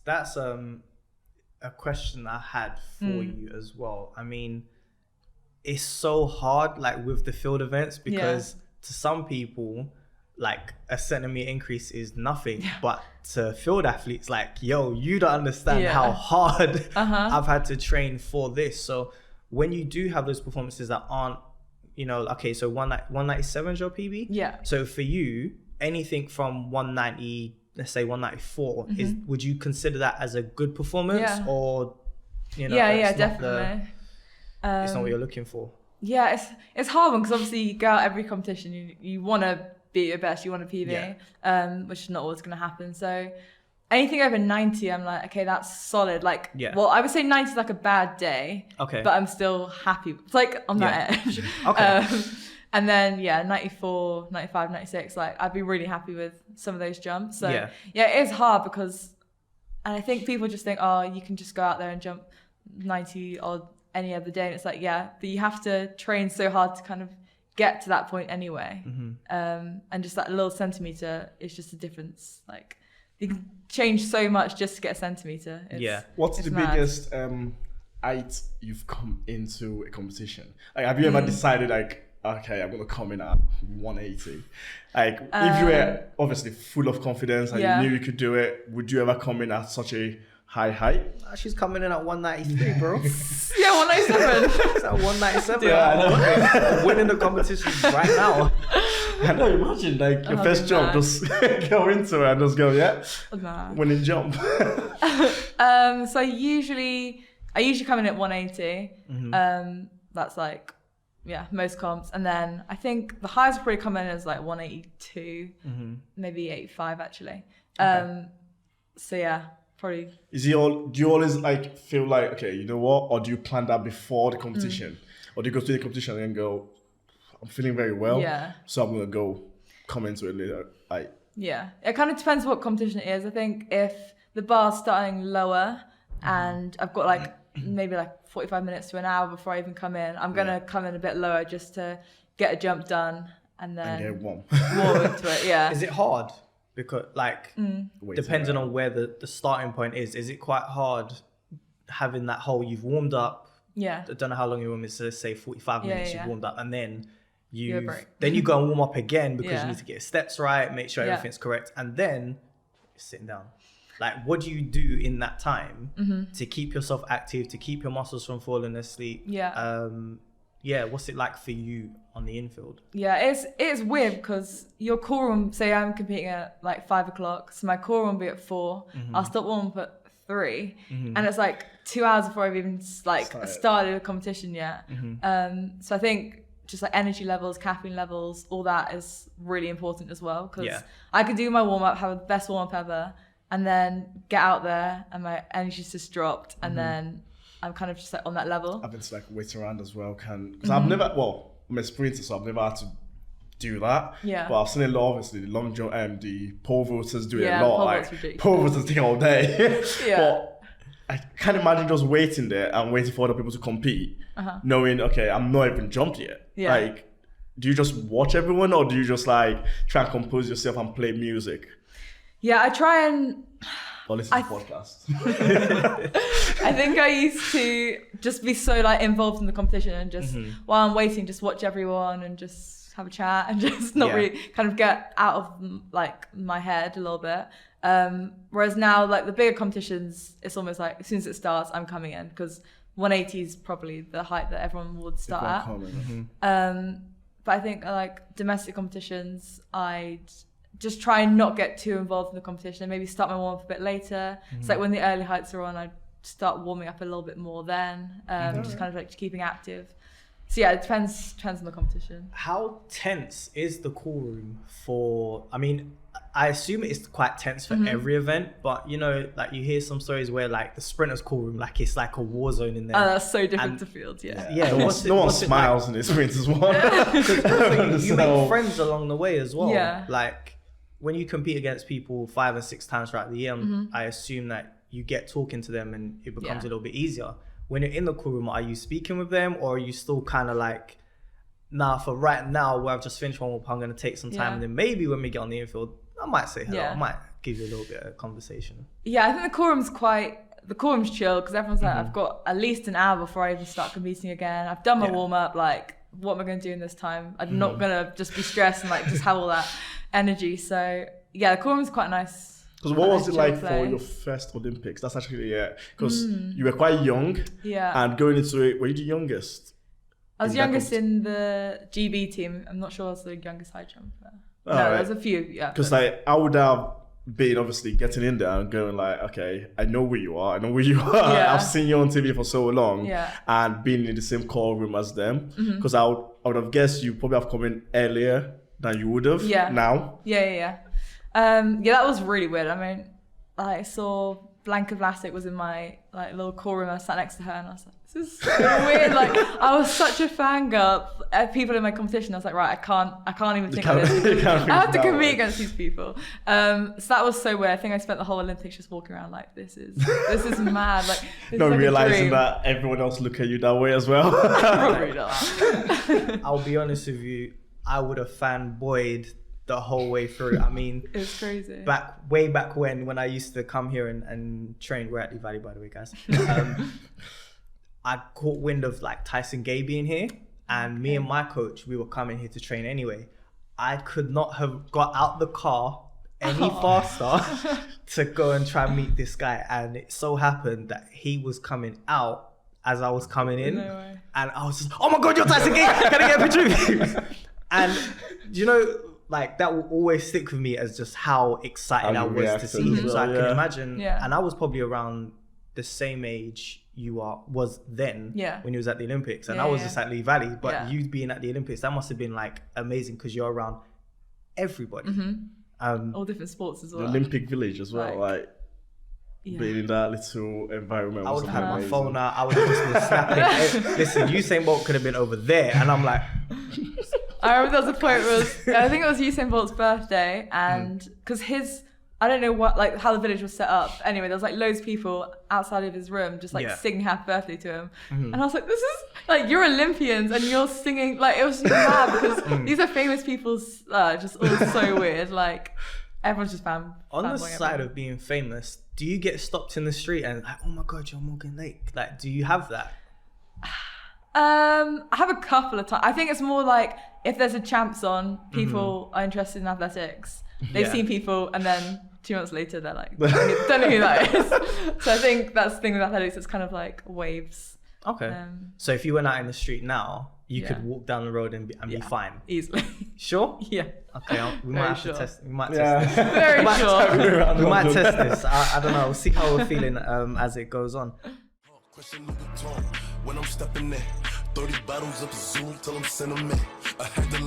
That's a question I had for you as well. I mean, it's so hard, like with the field events, because to some people, like a centimeter increase is nothing, but to field athletes, like, yo, you don't understand how hard I've had to train for this. So when you do have those performances that aren't, you know, okay, so 197 is your PB. Yeah. So for you, anything from 190, let's say 194, would you consider that as a good performance, or, you know, definitely. It's not what you're looking for. Yeah, it's hard one, because obviously you go out every competition, you want to be your best, you want a PB, which is not always going to happen. So anything over 90, I'm like, okay, that's solid. Like, well, I would say 90 is like a bad day, but I'm still happy. It's like on that edge. And then 94, 95, 96, like I'd be really happy with some of those jumps. So it is hard because, and I think people just think, oh, you can just go out there and jump 90 or any other day, and it's like, but you have to train so hard to kind of get to that point anyway. And just that little centimeter is just a difference. Like, you can change so much just to get a centimeter. What's the biggest height you've come into a competition? Like, have you ever decided, like, okay, I'm gonna come in at 180? Like, if you were obviously full of confidence and you knew you could do it, would you ever come in at such a high height? She's coming in at 193, bro. 197. It's at 197. I'm winning the competition right now. I know, imagine, like, your first jump, just go into it and just go, winning jump. So I usually come in at 180. That's like, most comps. And then I think the highest will probably come in as like 182, maybe 85 actually. So probably. Do you always like feel like, okay, you know what? Or do you plan that before the competition? Or do you go to the competition and go, I'm feeling very well, so I'm going to come into it later? It kind of depends what competition it is. I think if the bar's starting lower and I've got like maybe like 45 minutes to an hour before I even come in, I'm going to come in a bit lower just to get a jump done and then get warm into it. Is it hard? Because, like, depending on where the starting point is it quite hard having that whole, you've warmed up, I don't know how long you warm, it's say 45 minutes, you've warmed up, and then you go and warm up again because you need to get your steps right, make sure everything's correct, and then you're sitting down. Like, what do you do in that time to keep yourself active, to keep your muscles from falling asleep? What's it like for you on the infield? It's weird because your core room, say I'm competing at like 5 o'clock, so my core room will be at 4. I'll stop warm up at 3, and it's like 2 hours before I've even started a competition yet. So I think just like energy levels, caffeine levels, all that is really important as well, because I could do my warm up, have the best warm up ever, and then get out there and my energy's just dropped, and then I'm kind of just like on that level. I've been to like wait around as well, because I've never, I'm a sprinter, so I've never had to do that. But I've seen a lot, obviously, the long jump and the pole vaulters do it a lot. Like, pole vaulters take all day. But I can't imagine just waiting there and waiting for other people to compete, knowing, okay, I'm not even jumped yet. Like, do you just watch everyone, or do you just like try and compose yourself and play music? I try and... Or listen to podcasts. I think I used to just be so like involved in the competition and just while I'm waiting, just watch everyone and just have a chat and just not really kind of get out of like my head a little bit. Whereas now, like the bigger competitions, it's almost like as soon as it starts, I'm coming in, because 180 is probably the height that everyone would start at. But I think like domestic competitions, I'd just try and not get too involved in the competition and maybe start my warm up a bit later. It's like when the early heights are on, I start warming up a little bit more then, just kind of like keeping active. So it depends on the competition. How tense is the call room for, I mean, I assume it's quite tense for every event, but you know, like you hear some stories where like the sprinters call room, like it's like a war zone in there. Oh, that's so different to fields, no one smiles in this sprinters one. You make friends along the way as well. Like, when you compete against people 5 and 6 times throughout the year, I assume that you get talking to them and it becomes a little bit easier. When you're in the call room, are you speaking with them, or are you still kind of like, nah, for right now, where I've just finished one up, I'm going to take some time, and then maybe when we get on the infield, I might say hello, I might give you a little bit of conversation? Yeah, I think the quorum's chill because everyone's like, I've got at least an hour before I even start competing again. I've done my warm up. Like, what am I going to do in this time? I'm not going to just be stressed and like just have all that energy. So yeah, the quorum's quite nice. Because what was it like for your first Olympics? That's actually, because you were quite young. Yeah. And going into it, were you the youngest? I was youngest in the GB team. I'm not sure I was the youngest high jumper. No, there's a few, yeah. Because like, I would have been obviously getting in there and going like, okay, I know where you are. Yeah. I've seen you on TV for so long. Yeah. And being in the same call room as them. Because I would have guessed you probably have come in earlier than you would have now. Yeah, that was really weird. I mean, I saw Blanka Vlasic was in my like little call room. I sat next to her and I was like, this is so weird. Like, I was such a fangirl. People in my competition, I was like, right, I can't even think of this. I have to compete against these people. So that was so weird. I think I spent the whole Olympics just walking around like, this is mad. Like, this not is like realizing that everyone else look at you that way as well. Probably not. I'll be honest with you, I would have fanboyed the whole way through. I mean, it was crazy. Way back when I used to come here and train. We're at the Valley, by the way, guys. I caught wind of like Tyson Gay being here, and me and my coach, we were coming here to train anyway. I could not have got out the car any faster to go and try and meet this guy. And it so happened that he was coming out as I was coming in. No way. And I was just, oh my God, you're Tyson Gay. Can I get a picture of you? And you know, like that will always stick with me as just how excited I was to see him. So I can imagine, and I was probably around the same age you was then when he was at the Olympics, and I was just at Lee Valley, but you being at the Olympics, that must have been like amazing because you're around everybody. All different sports as well. The Olympic Village as well, like being in that little environment. I would have had my phone out. I would have just been snapping. Listen, Usain Bolt could have been over there, and I'm like. I remember there was a point where I think it was Usain Bolt's birthday, and because I don't know what, like how the village was set up. Anyway, there was like loads of people outside of his room just like singing happy birthday to him. And I was like, this is like, you're Olympians and you're singing, like it was just mad because these are famous people, just all so weird. Like everyone's just On the side of being famous, do you get stopped in the street and like, oh my God, you're Morgan Lake? Like, do you have that? I have a couple of times. I think it's more like if there's a champs on, people are interested in athletics. They've seen people, and then 2 months later they're like, don't know who that is. So I think that's the thing with athletics. It's kind of like waves. Okay. So if you went out in the street now, you could walk down the road and be fine. Easily. Sure? Yeah. Okay. We might have to test. We might test this. Very sure. We might test this. I don't know. We'll see how we're feeling as it goes on. When I'm stepping in, 30 bottles of Zoom till I'm sentimental. I had to